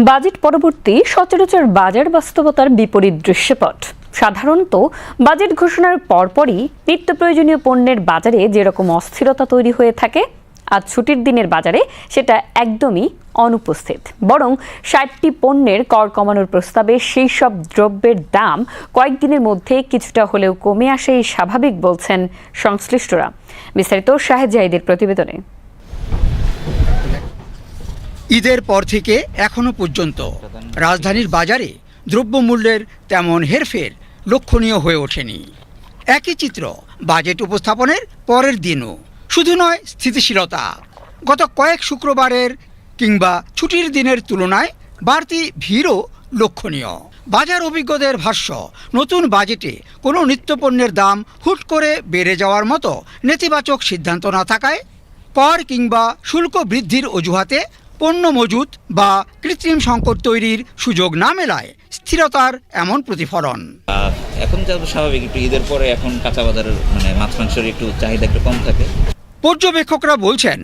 Budget পরবর্তী সচরাচর বাজার বাস্তবতার বিপরীত দৃশ্যপট। সাধারণত বাজেট ঘোষণার পরপরই নিত্য প্রয়োজনীয় পণ্যের বাজারে যেরকম অস্থিরতা তৈরি হয়ে থাকে, আজ ছুটির দিনের বাজারে সেটা একদমই অনুপস্থিত। বরং ৬০টি পণ্যের কর কমানোর প্রস্তাবে সেই সব দ্রব্যের দাম কয়েকদিনের মধ্যে কিছুটা হলেও কমে আসেই স্বাভাবিক বলছেন সংশ্লিষ্টরা। বিস্তারিত শাহেদ জাহিদের প্রতিবেদনে। ঈদের পর থেকে এখনো পর্যন্ত রাজধানীর বাজারে দ্রব্যমূল্যের তেমন হেরফের লক্ষণীয় হয়ে ওঠেনি। একই চিত্র বাজেট উপস্থাপনের পরের দিনও। শুধু নয়, স্থিতিশীলতা গত কয়েক শুক্রবারের কিংবা ছুটির দিনের তুলনায় বাড়তি ভিড়ও লক্ষণীয়। বাজার অভিজ্ঞদের ভাষ্য, নতুন বাজেটে কোনো নিত্যপণ্যের দাম হুট করে বেড়ে যাওয়ার মতো নেতিবাচক সিদ্ধান্ত না থাকায় কর কিংবা শুল্ক বৃদ্ধির অজুহাতে পণ্য মজুত বা কৃত্রিম সংকট তৈরির সুযোগ না মেলায় স্থিরতার এমন প্রতিফলন। এখন যা স্বাভাবিক, একটু ঈদের পরে এখন কাঁচা বাজারের মাছ মাংসের একটু চাহিদা একটু কম থাকে। পর্যবেক্ষকরা বলছেন,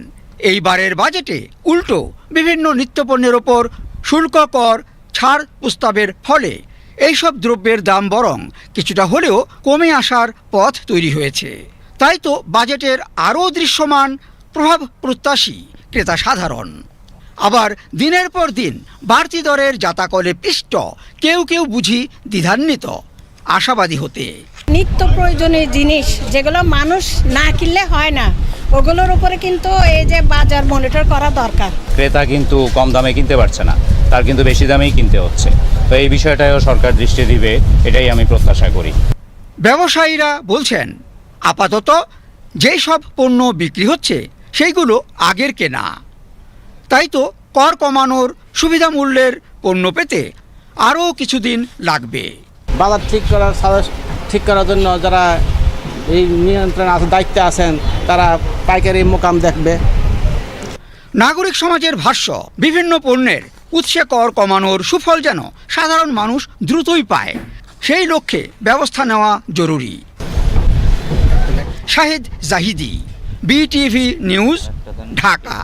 এইবারের বাজেটে উল্টো বিভিন্ন নিত্যপণ্যের ওপর শুল্ক কর ছাড় প্রস্তাবের ফলে এইসব দ্রব্যের দাম বরং কিছুটা হলেও কমে আসার পথ তৈরি হয়েছে। তাই তো বাজেটের আরও দৃশ্যমান প্রভাব প্রত্যাশী ক্রেতা সাধারণ। আবার দিনের পর দিন বাড়তি দরের জাতাকলে পিষ্ট কেউ কেউ বুঝি দ্বিধান্বিত আশাবাদী হতে। নিত্য প্রয়োজনীয় জিনিস যেগুলো মানুষ না কিনলে হয় না, ওগুলোর উপরে কিন্তু এই যে বাজার মনিটর করা দরকার। ক্রেতা কিন্তু কম দামে কিনতে পারছে না, তার কিন্তু বেশি দামেই কিনতে হচ্ছে। তো এই বিষয়টাও সরকার দৃষ্টি দিবে, এটাই আমি প্রত্যাশা করি। ব্যবসায়ীরা বলছেন, আপাতত যেই সব পণ্য বিক্রি হচ্ছে সেইগুলো আগের কেনা। তাই তো কর কমানোর সুবিধা মূল্যের পণ্য পেতে আরও কিছুদিন লাগবে। বাজার ঠিক করার জন্য যারা এই নিয়ন্ত্রণ দায়িত্বে আছেন তারা পাইকারি মোকাম দেখবে। নাগরিক সমাজের ভাষ্য, বিভিন্ন পণ্যের উৎসে কর কমানোর সুফল যেন সাধারণ মানুষ দ্রুতই পায়, সেই লক্ষ্যে ব্যবস্থা নেওয়া জরুরি। Shahed Zahidi, BTV news, Dhaka.